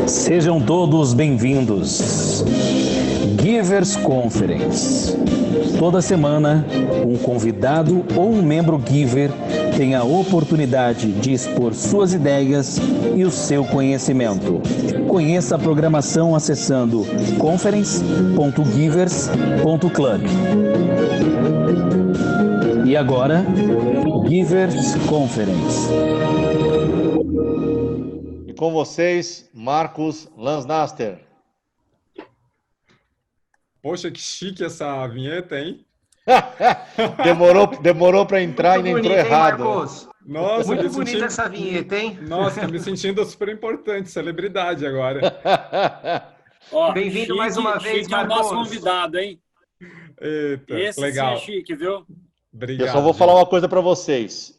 Sejam todos bem-vindos. Givers Conference. Toda semana, um convidado ou um membro Giver tem a oportunidade de expor suas ideias e o seu conhecimento. Conheça a programação acessando conference.givers.club. E agora, Givers Conference. E com vocês, Marcos Lansnaster. Poxa, que chique essa vinheta, hein? Demorou para entrar e entrou errado. Hein, Marcos? Nossa, muito bonita essa vinheta, hein? Nossa, tô me sentindo super importante, celebridade agora. Bem-vindo mais uma vez, Chique é o nosso convidado, hein? Eita, Esse legal. sim é chique, viu? Obrigado. Eu só vou falar uma coisa para vocês.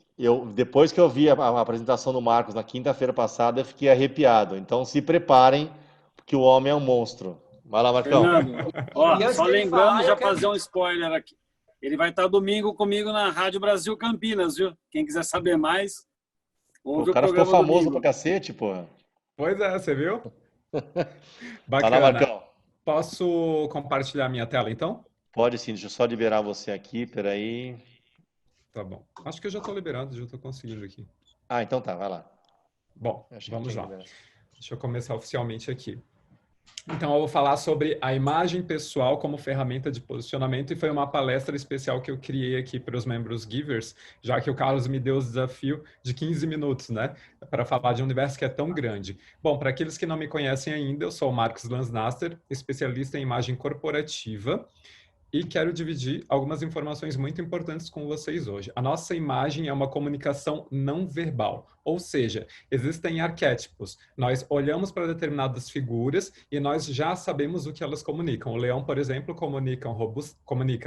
Depois que eu vi a apresentação do Marcos na quinta-feira passada, eu fiquei arrepiado. Então se preparem, porque o homem é um monstro. Vai lá, Marcão. Fernando, só lembrando, já fazer um spoiler aqui. Ele vai estar domingo comigo na Rádio Brasil Campinas, viu? Quem quiser saber mais, ouve O cara ficou programa famoso domingo. pra cacete, porra. Pois é, você viu? Vai lá, Bacana. Marcão. Posso compartilhar minha tela, então? Pode sim, deixa eu só liberar você aqui, peraí. Tá bom. Acho que eu já estou liberado, já estou conseguindo aqui. Ah, então tá, vai lá. Bom, Acho que vamos tinha lá. liberado. Deixa eu começar oficialmente aqui. Então, eu vou falar sobre a imagem pessoal como ferramenta de posicionamento e foi uma palestra especial que eu criei aqui para os membros Givers, já que o Carlos me deu o desafio de 15 minutos, né, para falar de um universo que é tão grande. Bom, para aqueles que não me conhecem ainda, eu sou o Marcos Lansnaster, especialista em imagem corporativa, e quero dividir algumas informações muito importantes com vocês hoje. A nossa imagem é uma comunicação não verbal, ou seja, existem arquétipos. Nós olhamos para determinadas figuras e nós já sabemos o que elas comunicam. O leão, por exemplo, comunica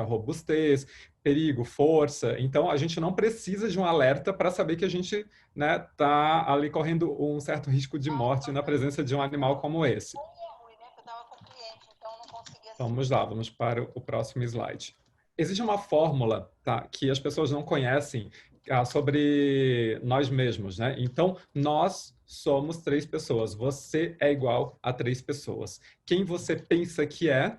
robustez, perigo, força. Então, a gente não precisa de um alerta para saber que a gente está ali correndo um certo risco de morte na presença de um animal como esse. Vamos lá, vamos para o próximo slide. Existe uma fórmula, tá, que as pessoas não conhecem sobre nós mesmos, né? Então, nós somos 3 pessoas. Você é igual a 3 pessoas. Quem você pensa que é,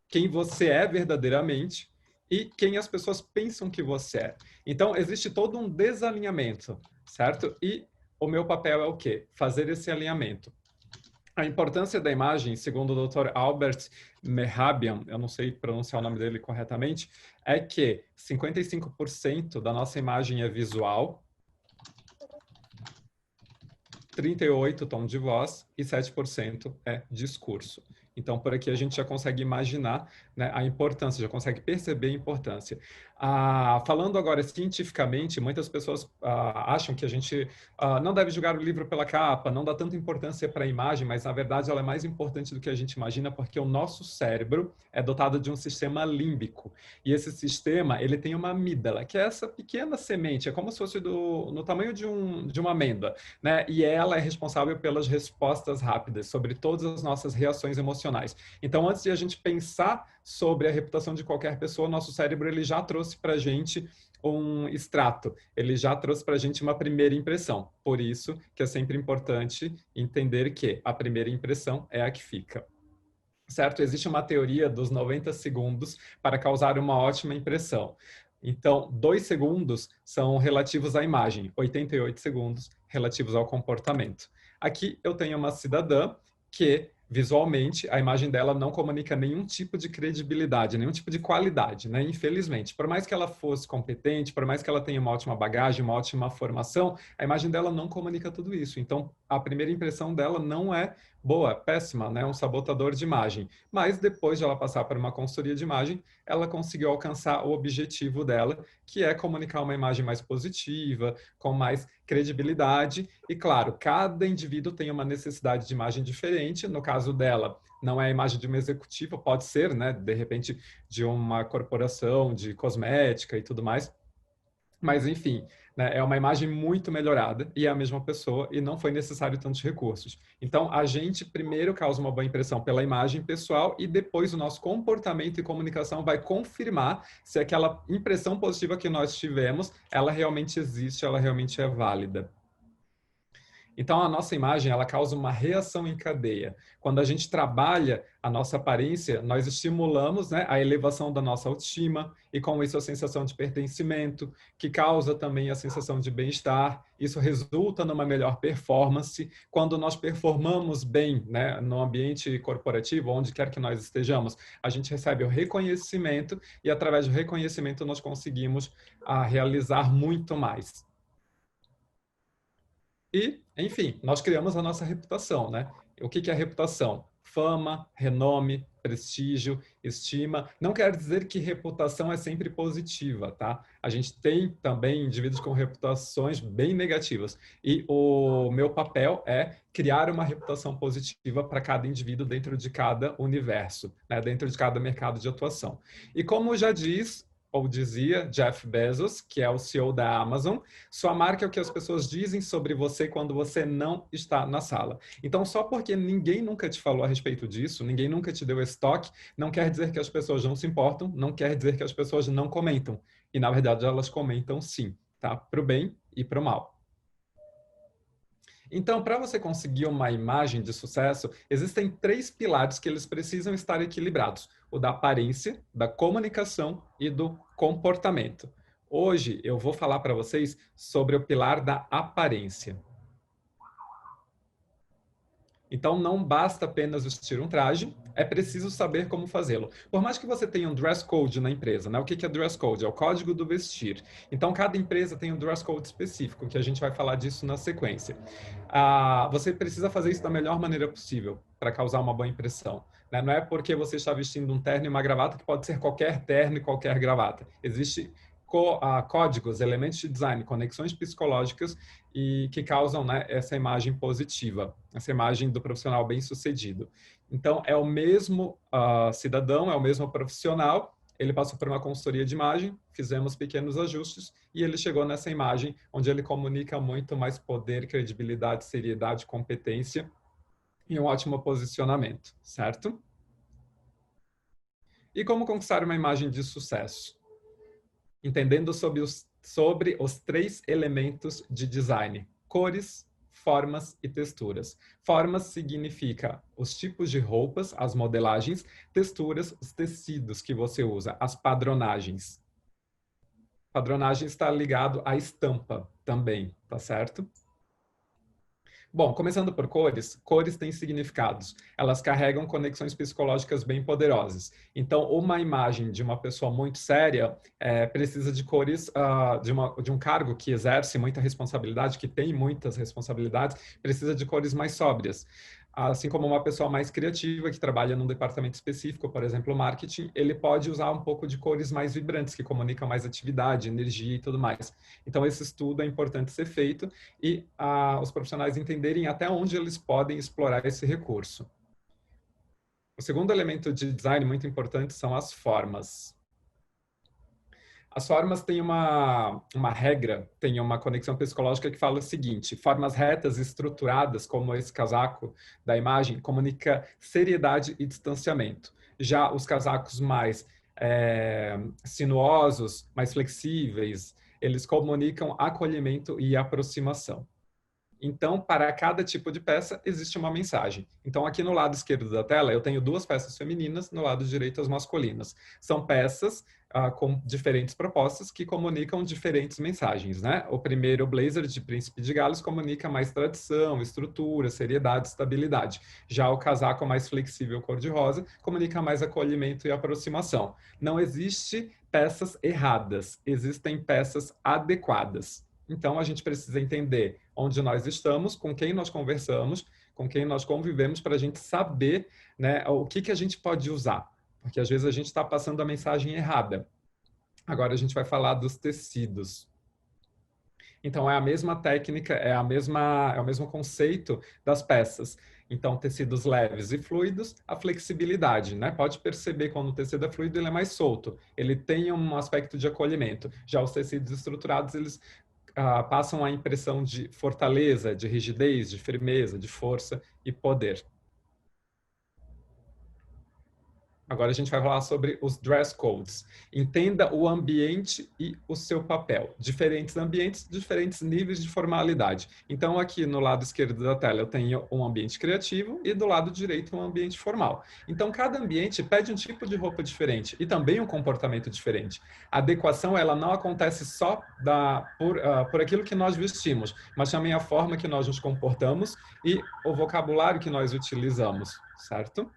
quem você é verdadeiramente e quem as pessoas pensam que você é. Então, existe todo um desalinhamento, certo? E o meu papel é o quê? Fazer esse alinhamento. A importância da imagem, segundo o Dr. Albert Mehrabian, eu não sei pronunciar o nome dele corretamente, é que 55% da nossa imagem é visual, 38% tom de voz e 7% é discurso. Então, por aqui a gente já consegue imaginar, né, a importância, já consegue perceber a importância. Falando agora cientificamente, muitas pessoas acham que a gente não deve julgar o livro pela capa, não dá tanta importância para a imagem, mas na verdade ela é mais importante do que a gente imagina, porque o nosso cérebro é dotado de um sistema límbico. E esse sistema, ele tem uma amígdala, que é essa pequena semente, é como se fosse no tamanho de uma amêndoa, né? E ela é responsável pelas respostas rápidas sobre todas as nossas reações emocionais. Então, antes de a gente pensar sobre a reputação de qualquer pessoa, nosso cérebro ele já trouxe para a gente um extrato, ele já trouxe para a gente uma primeira impressão. Por isso que é sempre importante entender que a primeira impressão é a que fica. Certo? Existe uma teoria dos 90 segundos para causar uma ótima impressão. Então, 2 segundos são relativos à imagem, 88 segundos relativos ao comportamento. Aqui eu tenho uma cidadã que, visualmente, a imagem dela não comunica nenhum tipo de credibilidade, nenhum tipo de qualidade, né? Infelizmente. Por mais que ela fosse competente, por mais que ela tenha uma ótima bagagem, uma ótima formação, a imagem dela não comunica tudo isso. Então, a primeira impressão dela não é boa, péssima, né? Um sabotador de imagem. Mas depois de ela passar por uma consultoria de imagem, ela conseguiu alcançar o objetivo dela, que é comunicar uma imagem mais positiva, com mais credibilidade. E claro, cada indivíduo tem uma necessidade de imagem diferente. No caso dela, não é a imagem de uma executiva, pode ser, né? De repente, de uma corporação, de cosmética e tudo mais. Mas, enfim, né, é uma imagem muito melhorada e é a mesma pessoa e não foi necessário tantos recursos. Então, a gente primeiro causa uma boa impressão pela imagem pessoal e depois o nosso comportamento e comunicação vai confirmar se aquela impressão positiva que nós tivemos, ela realmente existe, ela realmente é válida. Então, a nossa imagem, ela causa uma reação em cadeia. Quando a gente trabalha a nossa aparência, nós estimulamos, né, a elevação da nossa autoestima e, com isso, a sensação de pertencimento, que causa também a sensação de bem-estar. Isso resulta numa melhor performance. Quando nós performamos bem, né, no ambiente corporativo, onde quer que nós estejamos, a gente recebe o reconhecimento e, através do reconhecimento, nós conseguimos realizar muito mais. E, enfim, nós criamos a nossa reputação, né? O que é a reputação? Fama, renome, prestígio, estima. Não quer dizer que reputação é sempre positiva, tá? A gente tem também indivíduos com reputações bem negativas. E o meu papel é criar uma reputação positiva para cada indivíduo dentro de cada universo, né? Dentro de cada mercado de atuação. E como já diz, ou dizia Jeff Bezos, que é o CEO da Amazon, sua marca é o que as pessoas dizem sobre você quando você não está na sala. Então, só porque ninguém nunca te falou a respeito disso, ninguém nunca te deu esse toque, não quer dizer que as pessoas não se importam, não quer dizer que as pessoas não comentam. E, na verdade, elas comentam sim, tá? Para o bem e para o mal. Então, para você conseguir uma imagem de sucesso, existem 3 pilares que eles precisam estar equilibrados: o da aparência, da comunicação e do comportamento. Hoje eu vou falar para vocês sobre o pilar da aparência. Então, não basta apenas vestir um traje, é preciso saber como fazê-lo. Por mais que você tenha um dress code na empresa, né? O que é dress code? É o código do vestir. Então, cada empresa tem um dress code específico, que a gente vai falar disso na sequência. Você precisa fazer isso da melhor maneira possível para causar uma boa impressão, né? Não é porque você está vestindo um terno e uma gravata que pode ser qualquer terno e qualquer gravata. Existe códigos, elementos de design, conexões psicológicas e que causam, né, essa imagem positiva, essa imagem do profissional bem-sucedido. Então, é o mesmo cidadão, é o mesmo profissional, ele passou por uma consultoria de imagem, fizemos pequenos ajustes e ele chegou nessa imagem onde ele comunica muito mais poder, credibilidade, seriedade, competência e um ótimo posicionamento, certo? E como conquistar uma imagem de sucesso? Entendendo sobre os 3 elementos de design: cores, formas e texturas. Formas significa os tipos de roupas, as modelagens; texturas, os tecidos que você usa, as padronagens. Padronagem está ligado à estampa também, tá certo? Bom, começando por cores, cores têm significados. Elas carregam conexões psicológicas bem poderosas. Então, uma imagem de uma pessoa muito séria precisa de cores, de um cargo que exerce muita responsabilidade, que tem muitas responsabilidades, precisa de cores mais sóbrias. Assim como uma pessoa mais criativa, que trabalha num departamento específico, por exemplo, marketing, ele pode usar um pouco de cores mais vibrantes, que comunicam mais atividade, energia e tudo mais. Então, esse estudo é importante ser feito e os profissionais entenderem até onde eles podem explorar esse recurso. O segundo elemento de design muito importante são as formas. As formas têm uma regra, tem uma conexão psicológica que fala o seguinte: formas retas e estruturadas, como esse casaco da imagem, comunica seriedade e distanciamento. Já os casacos mais sinuosos, mais flexíveis, eles comunicam acolhimento e aproximação. Então, para cada tipo de peça, existe uma mensagem. Então, aqui no lado esquerdo da tela, eu tenho 2 peças femininas, no lado direito as masculinas. São peças com diferentes propostas que comunicam diferentes mensagens, né? O primeiro, o blazer de Príncipe de Gales, comunica mais tradição, estrutura, seriedade, estabilidade. Já o casaco mais flexível cor-de-rosa comunica mais acolhimento e aproximação. Não existe peças erradas, existem peças adequadas. Então, a gente precisa entender onde nós estamos, com quem nós conversamos, com quem nós convivemos, para a gente saber, né, o que a gente pode usar. Porque, às vezes, a gente está passando a mensagem errada. Agora, a gente vai falar dos tecidos. Então, é a mesma técnica, é o mesmo conceito das peças. Então, tecidos leves e fluidos, a flexibilidade, né? Pode perceber quando o tecido é fluido, ele é mais solto. Ele tem um aspecto de acolhimento. Já os tecidos estruturados, eles passam a impressão de fortaleza, de rigidez, de firmeza, de força e poder. Agora a gente vai falar sobre os dress codes. Entenda o ambiente e o seu papel. Diferentes ambientes, diferentes níveis de formalidade. Então, aqui no lado esquerdo da tela eu tenho um ambiente criativo e do lado direito um ambiente formal. Então, cada ambiente pede um tipo de roupa diferente e também um comportamento diferente. A adequação, ela não acontece só por aquilo que nós vestimos, mas também a forma que nós nos comportamos e o vocabulário que nós utilizamos, certo?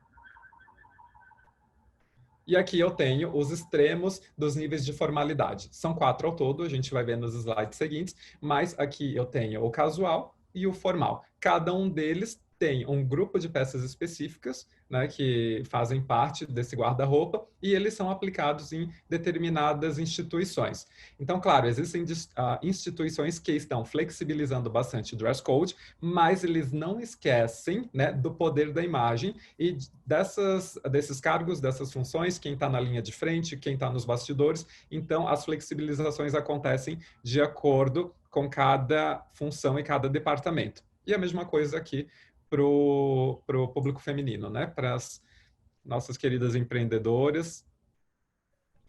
E aqui eu tenho os extremos dos níveis de formalidade. São 4 ao todo, a gente vai ver nos slides seguintes, mas aqui eu tenho o casual e o formal. Cada um deles tem um grupo de peças específicas, né, que fazem parte desse guarda-roupa e eles são aplicados em determinadas instituições. Então, claro, existem instituições que estão flexibilizando bastante o dress code, mas eles não esquecem, né, do poder da imagem e desses cargos, dessas funções, quem está na linha de frente, quem está nos bastidores. Então, as flexibilizações acontecem de acordo com cada função e cada departamento. E a mesma coisa aqui para o público feminino, né? Para as nossas queridas empreendedoras,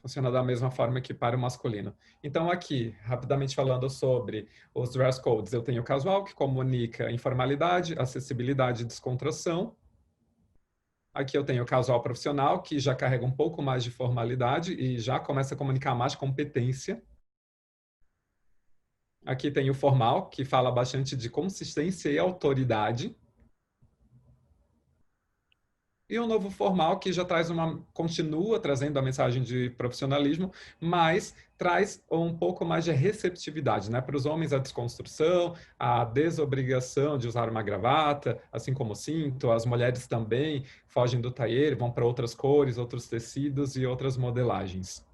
funciona da mesma forma que para o masculino. Então, aqui, rapidamente falando sobre os dress codes, eu tenho o casual, que comunica informalidade, acessibilidade e descontração. Aqui eu tenho o casual profissional, que já carrega um pouco mais de formalidade e já começa a comunicar mais competência. Aqui tem o formal, que fala bastante de consistência e autoridade. E o novo formal, que já continua trazendo a mensagem de profissionalismo, mas traz um pouco mais de receptividade, né? Para os homens, a desconstrução, a desobrigação de usar uma gravata, assim como o cinto. As mulheres também fogem do tailleur, vão para outras cores, outros tecidos e outras modelagens.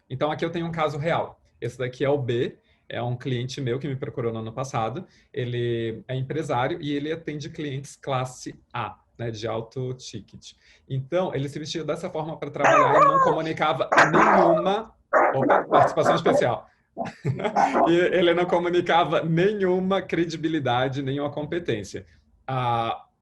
Então, aqui eu tenho um caso real. Esse daqui é o B. É um cliente meu que me procurou no ano passado. Ele é empresário e ele atende clientes classe A, né, de alto ticket. Então, ele se vestia dessa forma para trabalhar e não comunicava nenhuma... Opa, participação especial. E ele não comunicava nenhuma credibilidade, nenhuma competência.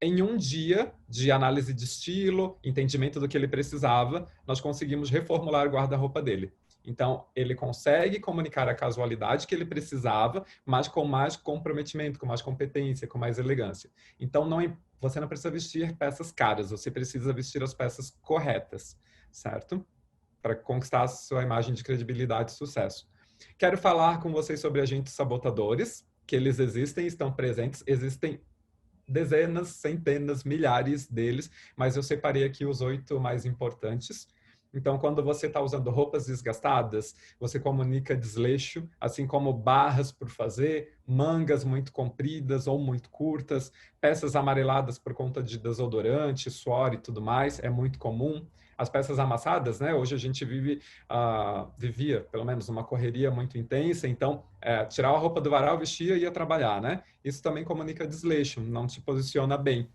Em um dia de análise de estilo, entendimento do que ele precisava, nós conseguimos reformular o guarda-roupa dele. Então, ele consegue comunicar a casualidade que ele precisava, mas com mais comprometimento, com mais competência, com mais elegância. Então, você não precisa vestir peças caras, você precisa vestir as peças corretas, certo? Para conquistar a sua imagem de credibilidade e sucesso. Quero falar com vocês sobre agentes sabotadores, que eles existem, estão presentes, existem dezenas, centenas, milhares deles, mas eu separei aqui os 8 mais importantes. Então, quando você está usando roupas desgastadas, você comunica desleixo, assim como barras por fazer, mangas muito compridas ou muito curtas, peças amareladas por conta de desodorante, suor e tudo mais, é muito comum. As peças amassadas, né? Hoje a gente vivia, pelo menos, uma correria muito intensa, então, tirar a roupa do varal, vestia e ia trabalhar, né? Isso também comunica desleixo, não te posiciona bem.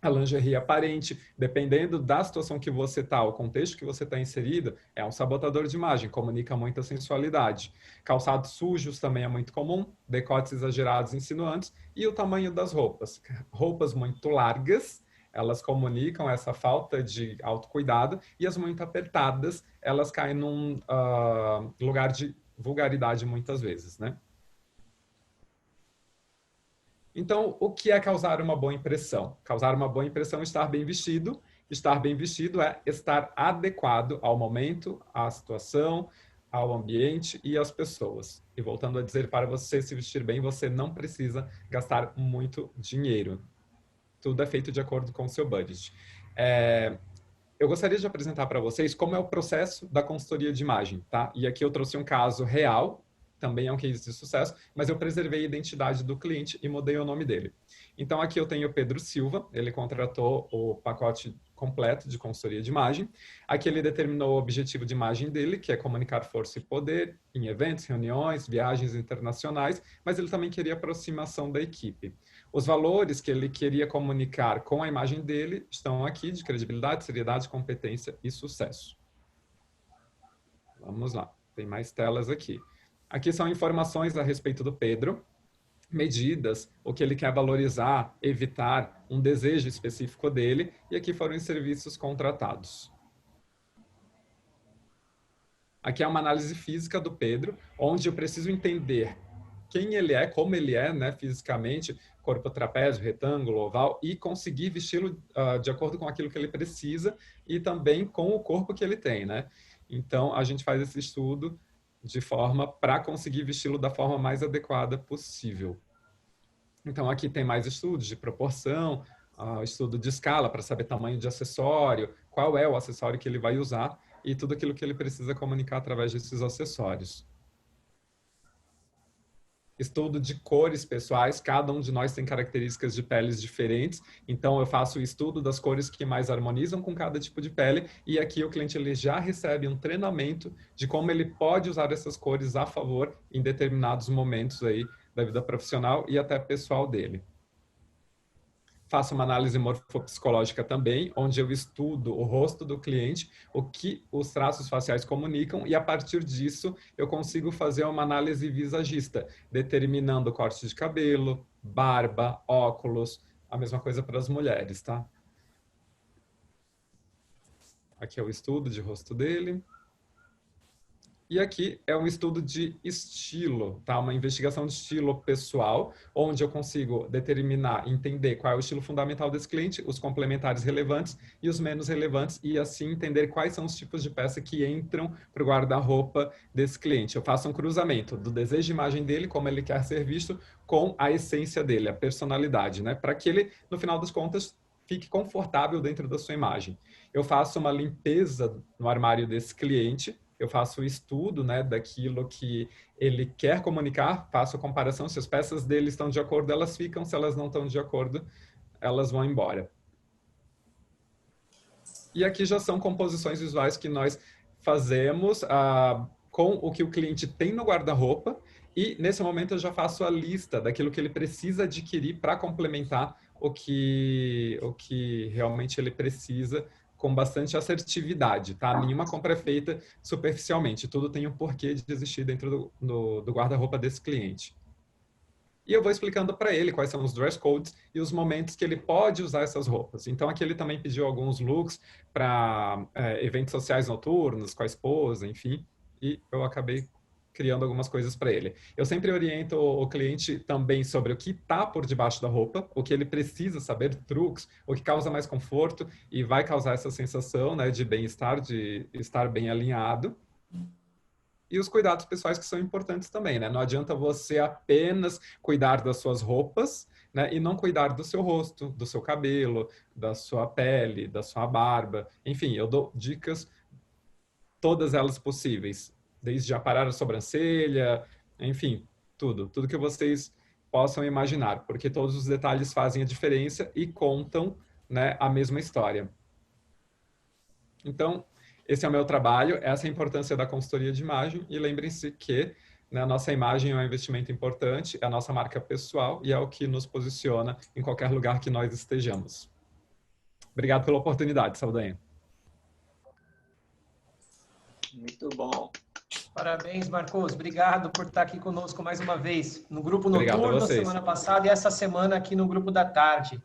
A lingerie aparente, dependendo da situação que você está, o contexto que você está inserido, é um sabotador de imagem, comunica muita sensualidade. Calçados sujos também é muito comum, decotes exagerados, insinuantes, e o tamanho das roupas. Roupas muito largas, elas comunicam essa falta de autocuidado, e as muito apertadas, elas caem num lugar de vulgaridade muitas vezes, né? Então, o que é causar uma boa impressão? Causar uma boa impressão é estar bem vestido. Estar bem vestido é estar adequado ao momento, à situação, ao ambiente e às pessoas. E voltando a dizer, para você se vestir bem, você não precisa gastar muito dinheiro. Tudo é feito de acordo com o seu budget. Eu gostaria de apresentar para vocês como é o processo da consultoria de imagem, tá? E aqui eu trouxe um caso real, também é um case de sucesso, mas eu preservei a identidade do cliente e mudei o nome dele. Então, aqui eu tenho o Pedro Silva, ele contratou o pacote completo de consultoria de imagem. Aqui ele determinou o objetivo de imagem dele, que é comunicar força e poder em eventos, reuniões, viagens internacionais, mas ele também queria aproximação da equipe. Os valores que ele queria comunicar com a imagem dele estão aqui, de credibilidade, seriedade, competência e sucesso. Vamos lá, tem mais telas aqui. Aqui são informações a respeito do Pedro. medidas, o que ele quer valorizar, evitar, um desejo específico dele, e aqui foram os serviços contratados. Aqui é uma análise física do Pedro, onde eu preciso entender quem ele é, como ele é, né, fisicamente, corpo trapézio, retângulo, oval, e conseguir vesti-lo de acordo com aquilo que ele precisa e também com o corpo que ele tem, né? Então, a gente faz esse estudo de forma para conseguir vesti-lo da forma mais adequada possível. Então, aqui tem mais estudos de proporção, estudo de escala para saber tamanho de acessório, qual é o acessório que ele vai usar e tudo aquilo que ele precisa comunicar através desses acessórios. Estudo de cores pessoais, cada um de nós tem características de peles diferentes, então eu faço o estudo das cores que mais harmonizam com cada tipo de pele, e aqui o cliente ele já recebe um treinamento de como ele pode usar essas cores a favor em determinados momentos aí da vida profissional e até pessoal dele. Faço uma análise morfopsicológica também, onde eu estudo o rosto do cliente, o que os traços faciais comunicam, e a partir disso eu consigo fazer uma análise visagista, determinando corte de cabelo, barba, óculos, a mesma coisa para as mulheres, tá? Aqui é o estudo de rosto dele. E aqui é um estudo de estilo, tá? Uma investigação de estilo pessoal, onde eu consigo determinar, entender qual é o estilo fundamental desse cliente, os complementares relevantes e os menos relevantes, e assim entender quais são os tipos de peça que entram para o guarda-roupa desse cliente. Eu faço um cruzamento do desejo de imagem dele, como ele quer ser visto, com a essência dele, a personalidade, né? Para que ele, no final das contas, fique confortável dentro da sua imagem. Eu faço uma limpeza no armário desse cliente, eu faço o estudo, né, daquilo que ele quer comunicar, faço a comparação, se as peças dele estão de acordo, elas ficam, se elas não estão de acordo, elas vão embora. E aqui já são composições visuais que nós fazemos com o que o cliente tem no guarda-roupa, e nesse momento eu já faço a lista daquilo que ele precisa adquirir para complementar o que realmente ele precisa, com bastante assertividade, tá? Nenhuma compra é feita superficialmente, tudo tem um porquê de existir dentro do guarda-roupa desse cliente. E eu vou explicando para ele quais são os dress codes e os momentos que ele pode usar essas roupas. Então, aqui ele também pediu alguns looks para eventos sociais noturnos, com a esposa, enfim, e eu acabei criando algumas coisas para ele. Eu sempre oriento o cliente também sobre o que está por debaixo da roupa, o que ele precisa saber, truques, o que causa mais conforto e vai causar essa sensação, né, de bem-estar, de estar bem alinhado. E os cuidados pessoais que são importantes também, né? Não adianta você apenas cuidar das suas roupas, né, e não cuidar do seu rosto, do seu cabelo, da sua pele, da sua barba. Enfim, eu dou dicas, todas elas possíveis, desde aparar a sobrancelha, enfim, tudo que vocês possam imaginar, porque todos os detalhes fazem a diferença e contam, né, a mesma história. Então, esse é o meu trabalho, essa é a importância da consultoria de imagem, e lembrem-se que, né, a nossa imagem é um investimento importante, é a nossa marca pessoal e é o que nos posiciona em qualquer lugar que nós estejamos. Obrigado pela oportunidade, Saldanha. Muito bom. Parabéns, Marcos. Obrigado por estar aqui conosco mais uma vez no grupo Obrigado a noturno vocês. semana passada e essa semana aqui no grupo da tarde.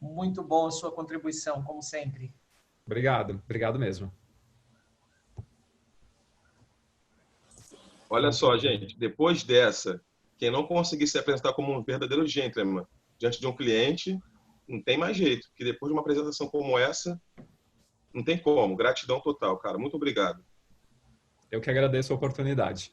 Muito bom a sua contribuição, como sempre. Obrigado mesmo. Olha só, gente, depois dessa, quem não conseguir se apresentar como um verdadeiro gentleman diante de um cliente, não tem mais jeito, porque depois de uma apresentação como essa, não tem como. Gratidão total, cara. Muito obrigado. Eu que agradeço a oportunidade.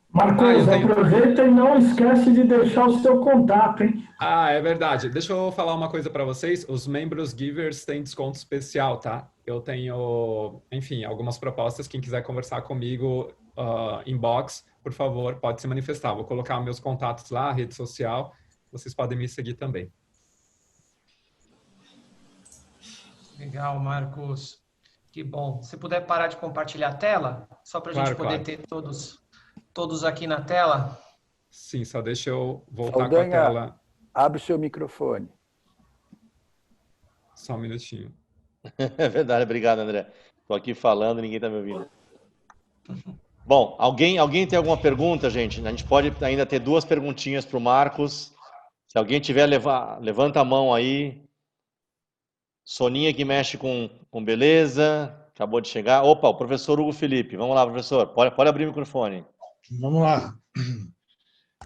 Marcos, aproveita e não esquece de deixar o seu contato, hein? É verdade. Deixa eu falar uma coisa para vocês. Os membros Givers têm desconto especial, tá? Eu tenho, enfim, algumas propostas. Quem quiser conversar comigo, inbox, por favor, pode se manifestar. Vou colocar meus contatos lá, rede social. Vocês podem me seguir também. Legal, Marcos. Que bom. Se puder parar de compartilhar a tela, só para a gente poder ter todos aqui na tela. Sim, só deixa eu voltar com a tela. Abre o seu microfone. Só um minutinho. É verdade, obrigado, André. Estou aqui falando e ninguém está me ouvindo. Bom, alguém tem alguma pergunta, gente? A gente pode ainda ter 2 perguntinhas para o Marcos. Se alguém tiver, levanta a mão aí. Soninha que mexe com beleza, acabou de chegar. Opa, o professor Hugo Felipe. Vamos lá, professor. Pode abrir o microfone. Vamos lá.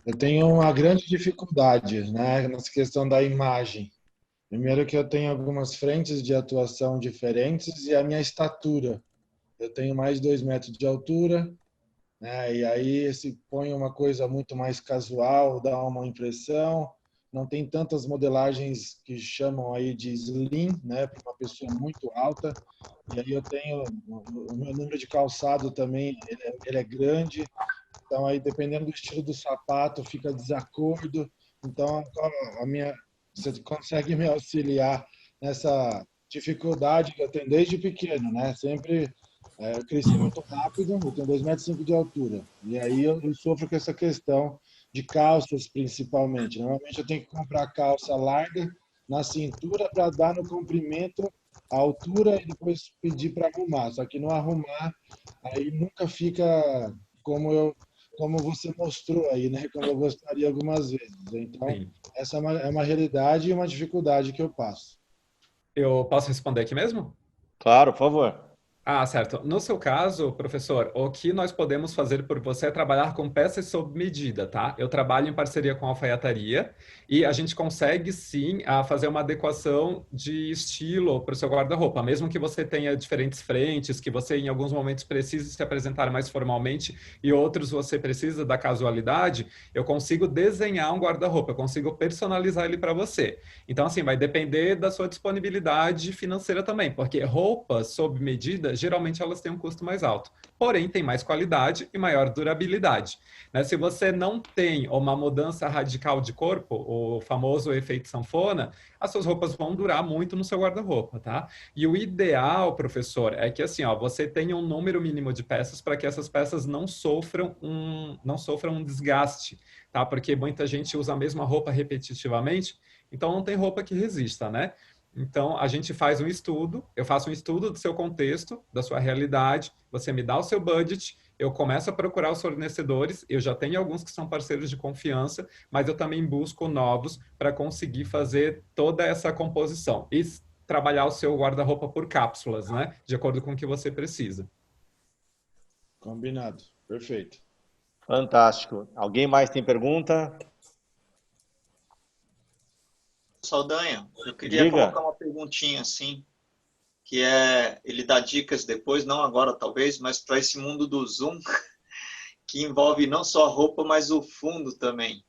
Eu tenho uma grande dificuldade, né, nessa questão da imagem. Primeiro que eu tenho algumas frentes de atuação diferentes e a minha estatura. Eu tenho mais de 2 metros de altura, né, e aí se põe uma coisa muito mais casual, dá uma impressão. Não tem tantas modelagens que chamam aí de slim, né, para uma pessoa muito alta. E aí eu tenho o meu número de calçado também, ele é grande. Então aí dependendo do estilo do sapato fica desacordo. Então você consegue me auxiliar nessa dificuldade que eu tenho desde pequeno, né? Sempre eu cresci muito rápido, eu tenho 2,5 metros de altura. E aí eu sofro com essa questão de calças, principalmente. Normalmente eu tenho que comprar calça larga na cintura para dar no comprimento, a altura e depois pedir para arrumar. Só que não arrumar, aí nunca fica como você mostrou aí, né? Como eu gostaria algumas vezes. Então, sim, essa é uma realidade e uma dificuldade que eu passo. Eu posso responder aqui mesmo? Claro, por favor. Ah, certo. No seu caso, professor, o que nós podemos fazer por você é trabalhar com peças sob medida, tá? Eu trabalho em parceria com a alfaiataria e a gente consegue, sim, fazer uma adequação de estilo para o seu guarda-roupa. Mesmo que você tenha diferentes frentes, que você em alguns momentos precise se apresentar mais formalmente e outros você precisa da casualidade, eu consigo desenhar um guarda-roupa, eu consigo personalizar ele para você. Então, assim, vai depender da sua disponibilidade financeira também, porque roupas sob medida geralmente elas têm um custo mais alto, porém tem mais qualidade e maior durabilidade, né? Se você não tem uma mudança radical de corpo, o famoso efeito sanfona, as suas roupas vão durar muito no seu guarda-roupa, tá? E o ideal, professor, é que assim, ó, você tenha um número mínimo de peças para que essas peças não sofram um desgaste, tá? Porque muita gente usa a mesma roupa repetitivamente, então não tem roupa que resista, né? Então, a gente faz um estudo, eu faço um estudo do seu contexto, da sua realidade, você me dá o seu budget, eu começo a procurar os fornecedores, eu já tenho alguns que são parceiros de confiança, mas eu também busco novos para conseguir fazer toda essa composição e trabalhar o seu guarda-roupa por cápsulas, né? De acordo com o que você precisa. Combinado. Perfeito. Fantástico. Alguém mais tem pergunta? Saldanha, eu queria colocar uma perguntinha assim, que ele dá dicas depois, não agora talvez, mas para esse mundo do Zoom, que envolve não só a roupa, mas o fundo também.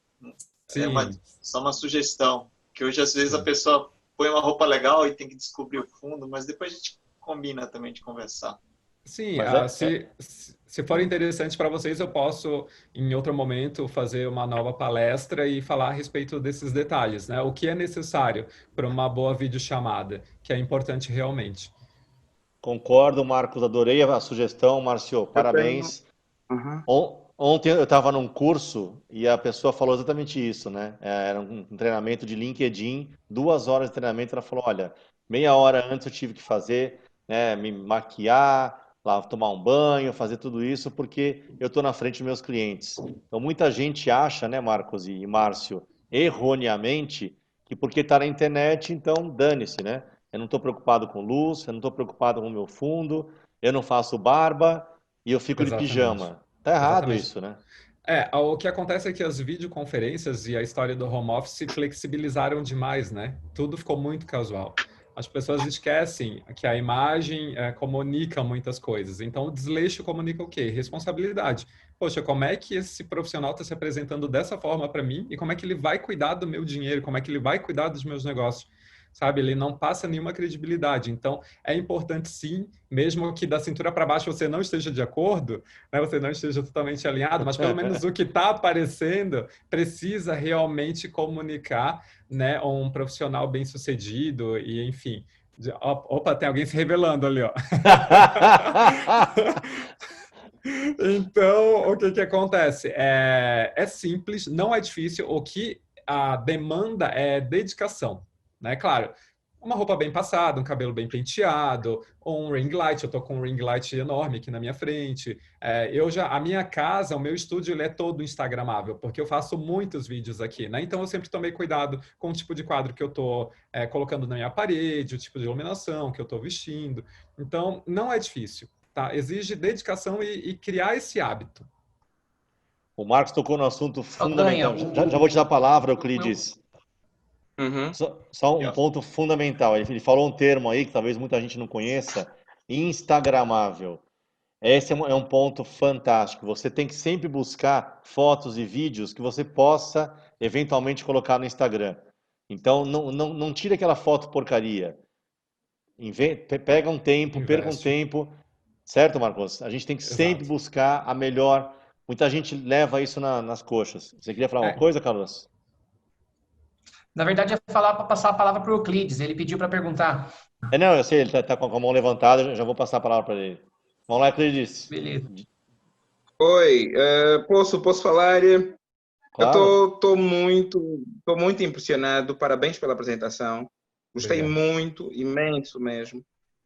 Sim. Só uma sugestão, que hoje às vezes a pessoa põe uma roupa legal e tem que descobrir o fundo, mas depois a gente combina também de conversar. Sim, se for interessante para vocês, eu posso, em outro momento, fazer uma nova palestra e falar a respeito desses detalhes, né? O que é necessário para uma boa videochamada, que é importante realmente. Concordo, Marcos, adorei a sugestão, Márcio, parabéns. Ontem eu estava num curso e a pessoa falou exatamente isso, né? Era um treinamento de LinkedIn, 2 horas de treinamento, ela falou, olha, meia hora antes eu tive que fazer, né, me maquiar, lá tomar um banho, fazer tudo isso, porque eu estou na frente dos meus clientes. Então, muita gente acha, né, Marcos e Márcio, erroneamente, que porque está na internet, então dane-se, né? Eu não estou preocupado com luz, eu não estou preocupado com o meu fundo, eu não faço barba e eu fico de pijama. Tá errado isso, né? O que acontece é que as videoconferências e a história do home office se flexibilizaram demais, né? Tudo ficou muito casual. As pessoas esquecem que a imagem comunica muitas coisas. Então, o desleixo comunica o quê? Responsabilidade. Poxa, como é que esse profissional está se apresentando dessa forma para mim? E como é que ele vai cuidar do meu dinheiro? Como é que ele vai cuidar dos meus negócios? Sabe? Ele não passa nenhuma credibilidade. Então, é importante sim, mesmo que da cintura para baixo você não esteja de acordo, né? Você não esteja totalmente alinhado, mas pelo menos o que está aparecendo precisa realmente comunicar, né, um profissional bem-sucedido e, enfim... Opa, tem alguém se revelando ali, ó. Então, o que acontece? É simples, não é difícil. O que a demanda é dedicação, né? Claro, uma roupa bem passada, um cabelo bem penteado, ou um ring light. Eu estou com um ring light enorme aqui na minha frente. A minha casa, o meu estúdio, ele é todo instagramável, porque eu faço muitos vídeos aqui, né? Então eu sempre tomei cuidado com o tipo de quadro que eu estou colocando na minha parede, o tipo de iluminação que eu estou vestindo. Então não é difícil, tá? Exige dedicação e criar esse hábito. O Marcos tocou no assunto fundamental. Já vou te dar a palavra, Euclides. Só um ponto fundamental. Ele falou um termo aí que talvez muita gente não conheça, instagramável. Esse é um ponto fantástico. Você tem que sempre buscar fotos e vídeos que você possa eventualmente colocar no Instagram. Então, não tira aquela foto porcaria. Pega um tempo, perca um tempo. Certo, Marcos? A gente tem que sempre buscar a melhor. Muita gente leva isso nas coxas. Você queria falar uma coisa, Carlos? Na verdade, é falar para passar a palavra para o Euclides. Ele pediu para perguntar. Não, eu sei, ele está com a mão levantada, já vou passar a palavra para ele. Vamos lá, Euclides. Beleza. Oi, posso falar? Claro. Eu estou muito impressionado. Parabéns pela apresentação. Gostei muito, imenso mesmo.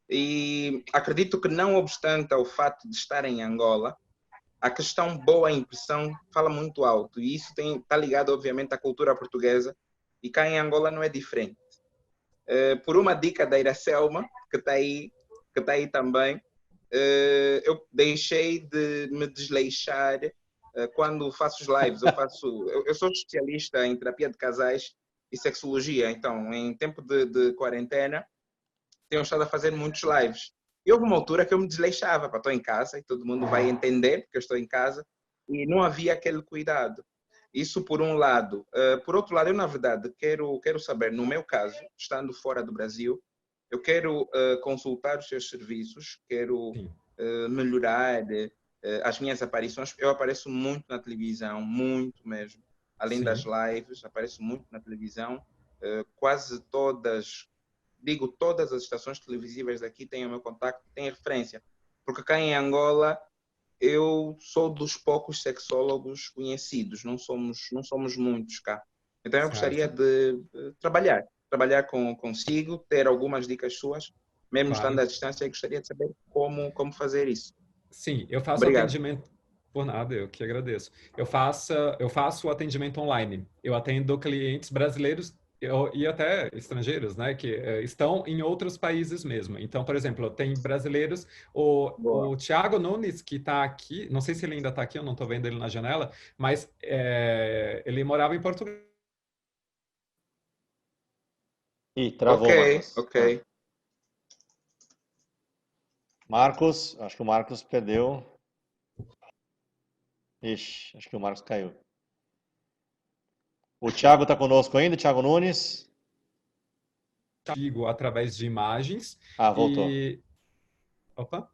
E acredito que, não obstante ao fato de estar em Angola, a questão boa impressão fala muito alto. E isso está ligado, obviamente, à cultura portuguesa. E cá em Angola não é diferente. Por uma dica da Iracelma, que está aí também, eu deixei de me desleixar quando faço os lives. Eu sou especialista em terapia de casais e sexologia. Então, em tempo de quarentena, tenho estado a fazer muitos lives. E houve uma altura que eu me desleixava. Estou em casa e todo mundo vai entender que eu estou em casa. E não havia aquele cuidado. Isso por um lado. Por outro lado, eu, na verdade, quero saber, no meu caso, estando fora do Brasil, eu quero consultar os seus serviços, quero melhorar as minhas aparições. Eu apareço muito na televisão, muito mesmo. Além das lives, apareço muito na televisão. Quase todas as estações televisivas daqui têm o meu contacto, têm referência. Porque cá em Angola, eu sou dos poucos sexólogos conhecidos, não somos muitos cá. Então eu gostaria de trabalhar consigo, ter algumas dicas suas, mesmo estando à distância, e gostaria de saber como fazer isso. Sim, eu faço atendimento. Por nada, eu que agradeço. Eu faço o atendimento online. Eu atendo clientes brasileiros e até estrangeiros, né, que estão em outros países mesmo. Então, por exemplo, tem brasileiros, o Thiago Nunes, que está aqui, não sei se ele ainda está aqui, eu não estou vendo ele na janela, mas ele morava em Portugal. Ih, travou, Marcos. Ok. Marcos, acho que o Marcos perdeu. Ixi, acho que o Marcos caiu. O Thiago está conosco ainda, Thiago Nunes? Digo através de imagens. Voltou. Opa.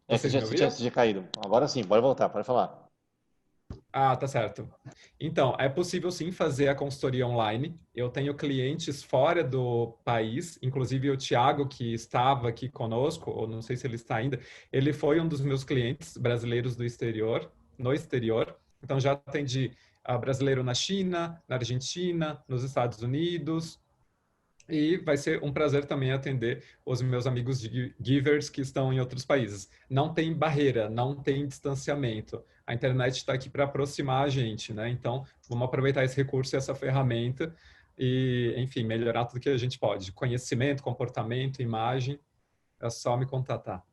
Você tinha caído. Agora sim, pode voltar, pode falar. Tá certo. Então, é possível sim fazer a consultoria online. Eu tenho clientes fora do país, inclusive o Thiago, que estava aqui conosco, ou não sei se ele está ainda, ele foi um dos meus clientes brasileiros no exterior. Então, já atendi brasileiro na China, na Argentina, nos Estados Unidos. E vai ser um prazer também atender os meus amigos givers que estão em outros países. Não tem barreira, não tem distanciamento. A internet está aqui para aproximar a gente, né? Então, vamos aproveitar esse recurso e essa ferramenta e, enfim, melhorar tudo que a gente pode. Conhecimento, comportamento, imagem, é só me contatar.